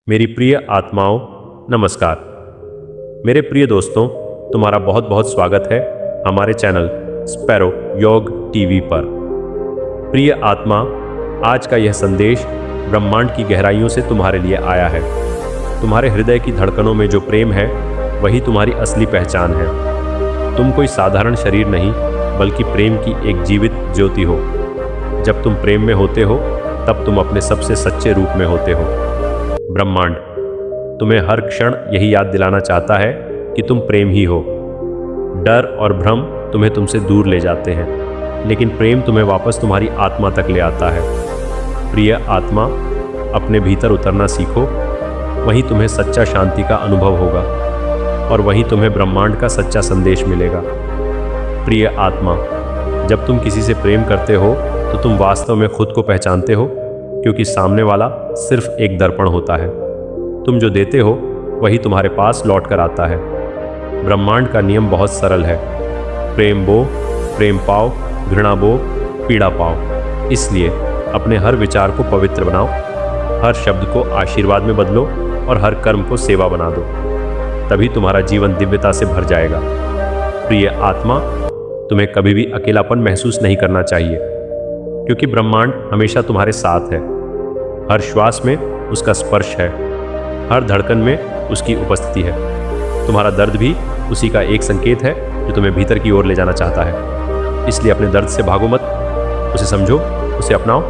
मेरी प्रिय आत्माओं, नमस्कार। मेरे प्रिय दोस्तों, तुम्हारा बहुत बहुत स्वागत है हमारे चैनल स्पैरो योग टीवी पर। प्रिय आत्मा, आज का यह संदेश ब्रह्मांड की गहराइयों से तुम्हारे लिए आया है। तुम्हारे हृदय की धड़कनों में जो प्रेम है, वही तुम्हारी असली पहचान है। तुम कोई साधारण शरीर नहीं, बल्कि प्रेम की एक जीवित ज्योति हो। जब तुम प्रेम में होते हो, तब तुम अपने सबसे सच्चे रूप में होते हो। ब्रह्मांड तुम्हें हर क्षण यही याद दिलाना चाहता है कि तुम प्रेम ही हो। डर और भ्रम तुम्हें तुमसे दूर ले जाते हैं, लेकिन प्रेम तुम्हें वापस तुम्हारी आत्मा तक ले आता है। प्रिय आत्मा, अपने भीतर उतरना सीखो, वहीं तुम्हें सच्चा शांति का अनुभव होगा और वहीं तुम्हें ब्रह्मांड का सच्चा संदेश मिलेगा। प्रिय आत्मा, जब तुम किसी से प्रेम करते हो तो तुम वास्तव में खुद को पहचानते हो, क्योंकि सामने वाला सिर्फ एक दर्पण होता है। तुम जो देते हो वही तुम्हारे पास लौट कर आता है। ब्रह्मांड का नियम बहुत सरल है, प्रेम बो, प्रेम पाओ, घृणा बो, पीड़ा पाओ। इसलिए अपने हर विचार को पवित्र बनाओ, हर शब्द को आशीर्वाद में बदलो और हर कर्म को सेवा बना दो। तभी तुम्हारा जीवन दिव्यता से भर जाएगा। प्रिय आत्मा, तुम्हें कभी भी अकेलापन महसूस नहीं करना चाहिए, क्योंकि ब्रह्मांड हमेशा तुम्हारे साथ है। हर श्वास में उसका स्पर्श है, हर धड़कन में उसकी उपस्थिति है। तुम्हारा दर्द भी उसी का एक संकेत है जो तुम्हें भीतर की ओर ले जाना चाहता है। इसलिए अपने दर्द से भागो मत, उसे समझो, उसे अपनाओ।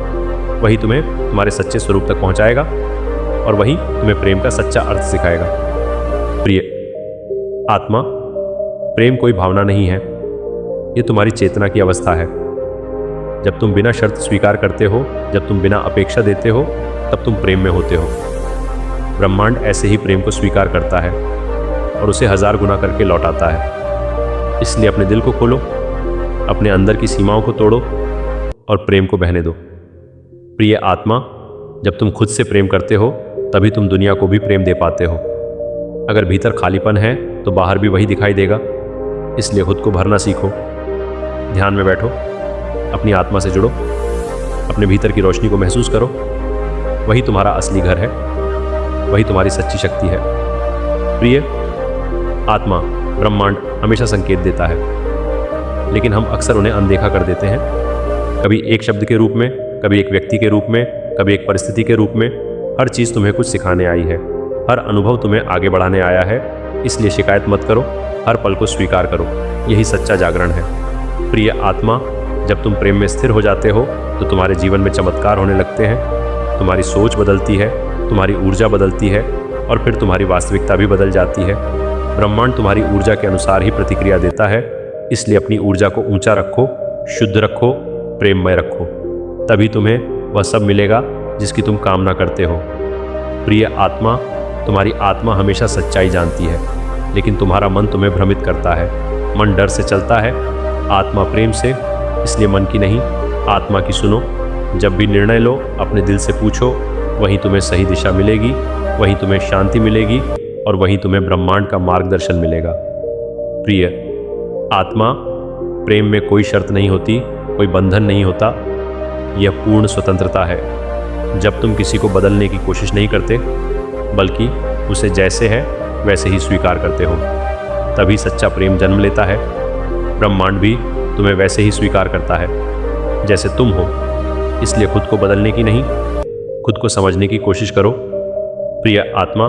वही तुम्हें तुम्हारे सच्चे स्वरूप तक पहुंचाएगा और वही तुम्हें प्रेम का सच्चा अर्थ सिखाएगा। प्रिय आत्मा, प्रेम कोई भावना नहीं है, ये तुम्हारी चेतना की अवस्था है। जब तुम बिना शर्त स्वीकार करते हो, जब तुम बिना अपेक्षा देते हो, तब तुम प्रेम में होते हो। ब्रह्मांड ऐसे ही प्रेम को स्वीकार करता है और उसे 1000 गुना करके लौटाता है। इसलिए अपने दिल को खोलो, अपने अंदर की सीमाओं को तोड़ो और प्रेम को बहने दो। प्रिय आत्मा, जब तुम खुद से प्रेम करते हो, तभी तुम दुनिया को भी प्रेम दे पाते हो। अगर भीतर खालीपन है तो बाहर भी वही दिखाई देगा। इसलिए खुद को भरना सीखो। ध्यान में बैठो, अपनी आत्मा से जुड़ो, अपने भीतर की रोशनी को महसूस करो। वही तुम्हारा असली घर है, वही तुम्हारी सच्ची शक्ति है। प्रिय आत्मा, ब्रह्मांड हमेशा संकेत देता है, लेकिन हम अक्सर उन्हें अनदेखा कर देते हैं। कभी एक शब्द के रूप में, कभी एक व्यक्ति के रूप में, कभी एक परिस्थिति के रूप में। हर चीज़ तुम्हें कुछ सिखाने आई है, हर अनुभव तुम्हें आगे बढ़ाने आया है। इसलिए शिकायत मत करो, हर पल को स्वीकार करो। यही सच्चा जागरण है। प्रिय आत्मा, जब तुम प्रेम में स्थिर हो जाते हो तो तुम्हारे जीवन में चमत्कार होने लगते हैं। तुम्हारी सोच बदलती है, तुम्हारी ऊर्जा बदलती है और फिर तुम्हारी वास्तविकता भी बदल जाती है। ब्रह्मांड तुम्हारी ऊर्जा के अनुसार ही प्रतिक्रिया देता है। इसलिए अपनी ऊर्जा को ऊंचा रखो, शुद्ध रखो, प्रेममय रखो। तभी तुम्हें वह सब मिलेगा जिसकी तुम कामना करते हो। प्रिय आत्मा, तुम्हारी आत्मा हमेशा सच्चाई जानती है, लेकिन तुम्हारा मन तुम्हें भ्रमित करता है। मन डर से चलता है, आत्मा प्रेम से। इसलिए मन की नहीं, आत्मा की सुनो। जब भी निर्णय लो, अपने दिल से पूछो, वहीं तुम्हें सही दिशा मिलेगी, वहीं तुम्हें शांति मिलेगी और वहीं तुम्हें ब्रह्मांड का मार्गदर्शन मिलेगा। प्रिय आत्मा, प्रेम में कोई शर्त नहीं होती, कोई बंधन नहीं होता। यह पूर्ण स्वतंत्रता है। जब तुम किसी को बदलने की कोशिश नहीं करते, बल्कि उसे जैसे है वैसे ही स्वीकार करते हो, तभी सच्चा प्रेम जन्म लेता है। ब्रह्मांड भी तुम्हें वैसे ही स्वीकार करता है जैसे तुम हो। इसलिए खुद को बदलने की नहीं, खुद को समझने की कोशिश करो। प्रिय आत्मा,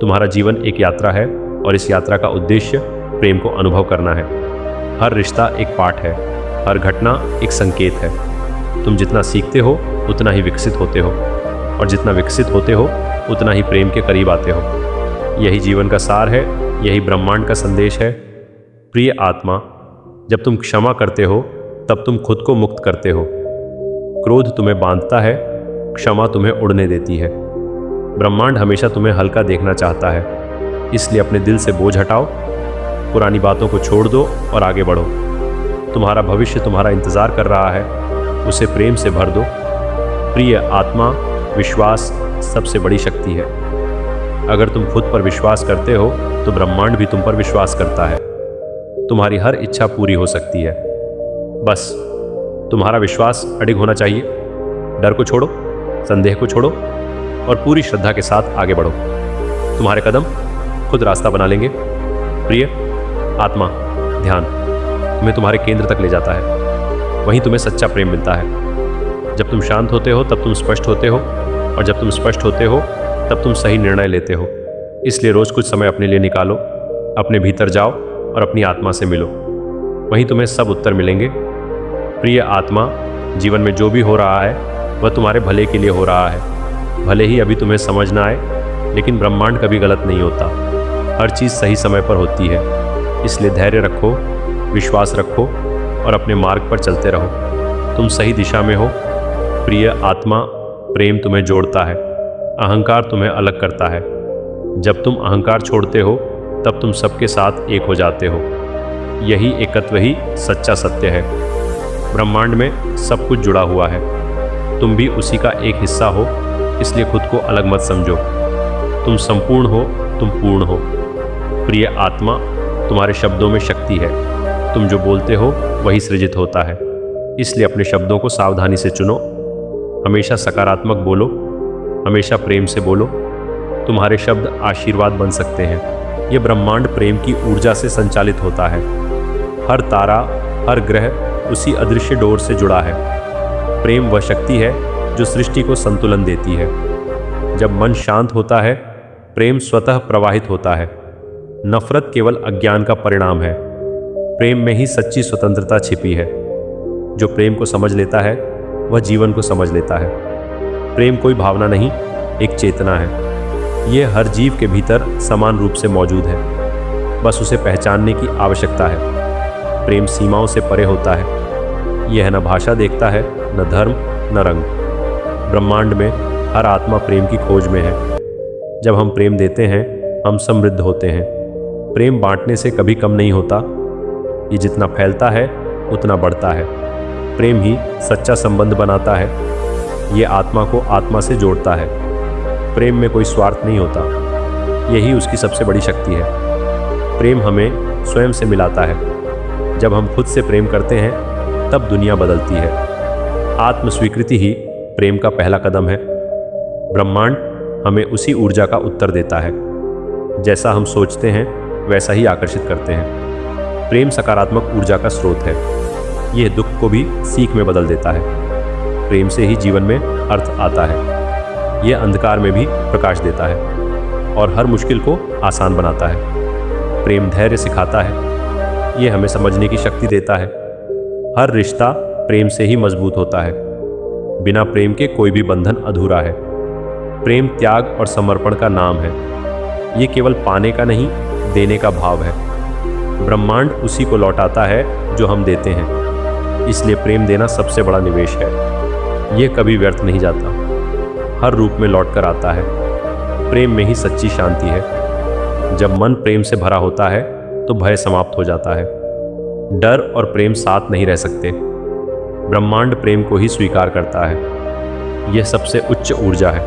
तुम्हारा जीवन एक यात्रा है और इस यात्रा का उद्देश्य प्रेम को अनुभव करना है। हर रिश्ता एक पाठ है, हर घटना एक संकेत है। तुम जितना सीखते हो उतना ही विकसित होते हो, और जितना विकसित होते हो उतना ही प्रेम के करीब आते हो। यही जीवन का सार है, यही ब्रह्मांड का संदेश है। प्रिय आत्मा, जब तुम क्षमा करते हो तब तुम खुद को मुक्त करते हो। क्रोध तुम्हें बांधता है, क्षमा तुम्हें उड़ने देती है। ब्रह्मांड हमेशा तुम्हें हल्का देखना चाहता है। इसलिए अपने दिल से बोझ हटाओ, पुरानी बातों को छोड़ दो और आगे बढ़ो। तुम्हारा भविष्य तुम्हारा इंतजार कर रहा है, उसे प्रेम से भर दो। प्रिय आत्मा, विश्वास सबसे बड़ी शक्ति है। अगर तुम खुद पर विश्वास करते हो तो ब्रह्मांड भी तुम पर विश्वास करता है। तुम्हारी हर इच्छा पूरी हो सकती है। बस तुम्हारा विश्वास अडिग होना चाहिए। डर को छोड़ो, संदेह को छोड़ो और पूरी श्रद्धा के साथ आगे बढ़ो। तुम्हारे कदम खुद रास्ता बना लेंगे। प्रिय आत्मा, ध्यान तुम्हें तुम्हारे केंद्र तक ले जाता है। वहीं तुम्हें सच्चा प्रेम मिलता है। जब तुम शांत होते हो तब तुम स्पष्ट होते हो, और जब तुम स्पष्ट होते हो तब तुम सही निर्णय लेते हो। इसलिए रोज कुछ समय अपने लिए निकालो, अपने भीतर जाओ और अपनी आत्मा से मिलो। वहीं तुम्हें सब उत्तर मिलेंगे। प्रिय आत्मा, जीवन में जो भी हो रहा है वह तुम्हारे भले के लिए हो रहा है। भले ही अभी तुम्हें समझ ना आए, लेकिन ब्रह्मांड कभी गलत नहीं होता। हर चीज़ सही समय पर होती है। इसलिए धैर्य रखो, विश्वास रखो और अपने मार्ग पर चलते रहो। तुम सही दिशा में हो। प्रिय आत्मा, प्रेम तुम्हें जोड़ता है, अहंकार तुम्हें अलग करता है। जब तुम अहंकार छोड़ते हो तब तुम सबके साथ एक हो जाते हो। यही एकत्व ही सच्चा सत्य है। ब्रह्मांड में सब कुछ जुड़ा हुआ है। तुम भी उसी का एक हिस्सा हो, इसलिए खुद को अलग मत समझो। तुम संपूर्ण हो, तुम पूर्ण हो। प्रिय आत्मा, तुम्हारे शब्दों में शक्ति है। तुम जो बोलते हो वही सृजित होता है। इसलिए अपने शब्दों को सावधानी से चुनो। हमेशा सकारात्मक बोलो, हमेशा प्रेम से बोलो। तुम्हारे शब्द आशीर्वाद बन सकते हैं। ये ब्रह्मांड प्रेम की ऊर्जा से संचालित होता है। हर तारा, हर ग्रह उसी अदृश्य डोर से जुड़ा है। प्रेम वह शक्ति है जो सृष्टि को संतुलन देती है। जब मन शांत होता है, प्रेम स्वतः प्रवाहित होता है। नफरत केवल अज्ञान का परिणाम है। प्रेम में ही सच्ची स्वतंत्रता छिपी है। जो प्रेम को समझ लेता है वह जीवन को समझ लेता है। प्रेम कोई भावना नहीं, एक चेतना है। यह हर जीव के भीतर समान रूप से मौजूद है। बस उसे पहचानने की आवश्यकता है। प्रेम सीमाओं से परे होता है। यह न भाषा देखता है, न धर्म, न रंग। ब्रह्मांड में हर आत्मा प्रेम की खोज में है। जब हम प्रेम देते हैं, हम समृद्ध होते हैं। प्रेम बांटने से कभी कम नहीं होता। ये जितना फैलता है उतना बढ़ता है। प्रेम ही सच्चा संबंध बनाता है। ये आत्मा को आत्मा से जोड़ता है। प्रेम में कोई स्वार्थ नहीं होता। यही उसकी सबसे बड़ी शक्ति है। प्रेम हमें स्वयं से मिलाता है। जब हम खुद से प्रेम करते हैं तब दुनिया बदलती है। आत्म स्वीकृति ही प्रेम का पहला कदम है। ब्रह्मांड हमें उसी ऊर्जा का उत्तर देता है। जैसा हम सोचते हैं वैसा ही आकर्षित करते हैं। प्रेम सकारात्मक ऊर्जा का स्रोत है। यह दुख को भी सीख में बदल देता है। प्रेम से ही जीवन में अर्थ आता है। यह अंधकार में भी प्रकाश देता है और हर मुश्किल को आसान बनाता है। प्रेम धैर्य सिखाता है। यह हमें समझने की शक्ति देता है। हर रिश्ता प्रेम से ही मजबूत होता है। बिना प्रेम के कोई भी बंधन अधूरा है। प्रेम त्याग और समर्पण का नाम है। ये केवल पाने का नहीं, देने का भाव है। ब्रह्मांड उसी को लौटाता है जो हम देते हैं। इसलिए प्रेम देना सबसे बड़ा निवेश है। यह कभी व्यर्थ नहीं जाता, हर रूप में लौट कर आता है। प्रेम में ही सच्ची शांति है। जब मन प्रेम से भरा होता है तो भय समाप्त हो जाता है। डर और प्रेम साथ नहीं रह सकते। ब्रह्मांड प्रेम को ही स्वीकार करता है। यह सबसे उच्च ऊर्जा है।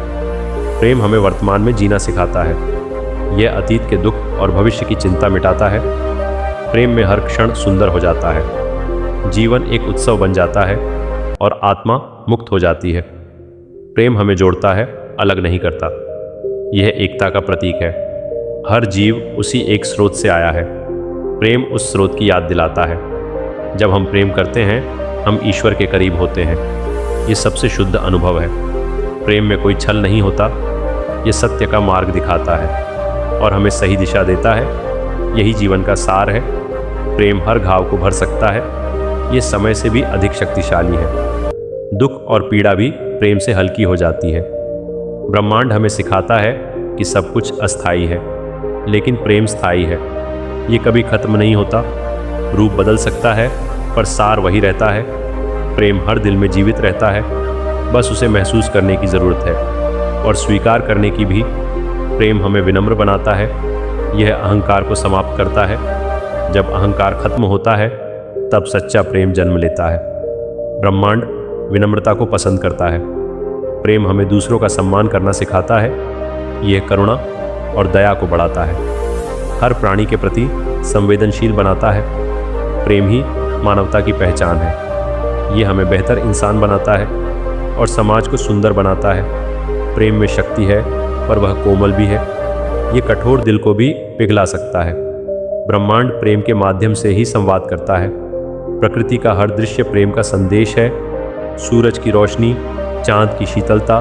प्रेम हमें वर्तमान में जीना सिखाता है। यह अतीत के दुख और भविष्य की चिंता मिटाता है। प्रेम में हर क्षण सुंदर हो जाता है। जीवन एक उत्सव बन जाता है और आत्मा मुक्त हो जाती है। प्रेम हमें जोड़ता है, अलग नहीं करता। यह एकता का प्रतीक है। हर जीव उसी एक स्रोत से आया है। प्रेम उस स्रोत की याद दिलाता है। जब हम प्रेम करते हैं हम ईश्वर के करीब होते हैं। ये सबसे शुद्ध अनुभव है। प्रेम में कोई छल नहीं होता। ये सत्य का मार्ग दिखाता है और हमें सही दिशा देता है। यही जीवन का सार है। प्रेम हर घाव को भर सकता है। ये समय से भी अधिक शक्तिशाली है। दुख और पीड़ा भी प्रेम से हल्की हो जाती है। ब्रह्मांड हमें सिखाता है कि सब कुछ अस्थायी है, लेकिन प्रेम स्थायी है। ये कभी खत्म नहीं होता। रूप बदल सकता है पर सार वही रहता है। प्रेम हर दिल में जीवित रहता है। बस उसे महसूस करने की ज़रूरत है और स्वीकार करने की भी। प्रेम हमें विनम्र बनाता है। यह अहंकार को समाप्त करता है। जब अहंकार खत्म होता है तब सच्चा प्रेम जन्म लेता है। ब्रह्मांड विनम्रता को पसंद करता है। प्रेम हमें दूसरों का सम्मान करना सिखाता है। यह करुणा और दया को बढ़ाता है। हर प्राणी के प्रति संवेदनशील बनाता है। प्रेम ही मानवता की पहचान है। यह हमें बेहतर इंसान बनाता है और समाज को सुंदर बनाता है। प्रेम में शक्ति है, पर वह कोमल भी है। ये कठोर दिल को भी पिघला सकता है। ब्रह्मांड प्रेम के माध्यम से ही संवाद करता है। प्रकृति का हर दृश्य प्रेम का संदेश है। सूरज की रोशनी, चांद की शीतलता,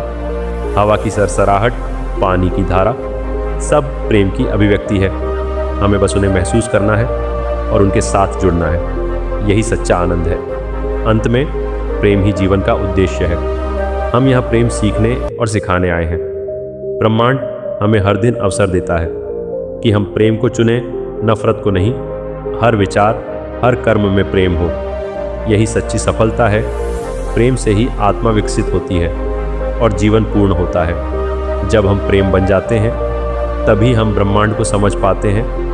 हवा की सरसराहट, पानी की धारा, सब प्रेम की अभिव्यक्ति है। हमें बस उन्हें महसूस करना है और उनके साथ जुड़ना है। यही सच्चा आनंद है। अंत में प्रेम ही जीवन का उद्देश्य है। हम यहाँ प्रेम सीखने और सिखाने आए हैं। ब्रह्मांड हमें हर दिन अवसर देता है कि हम प्रेम को चुनें, नफरत को नहीं। हर विचार, हर कर्म में प्रेम हो। यही सच्ची सफलता है। प्रेम से ही आत्मा विकसित होती है और जीवन पूर्ण होता है। जब हम प्रेम बन जाते हैं, तभी हम ब्रह्मांड को समझ पाते हैं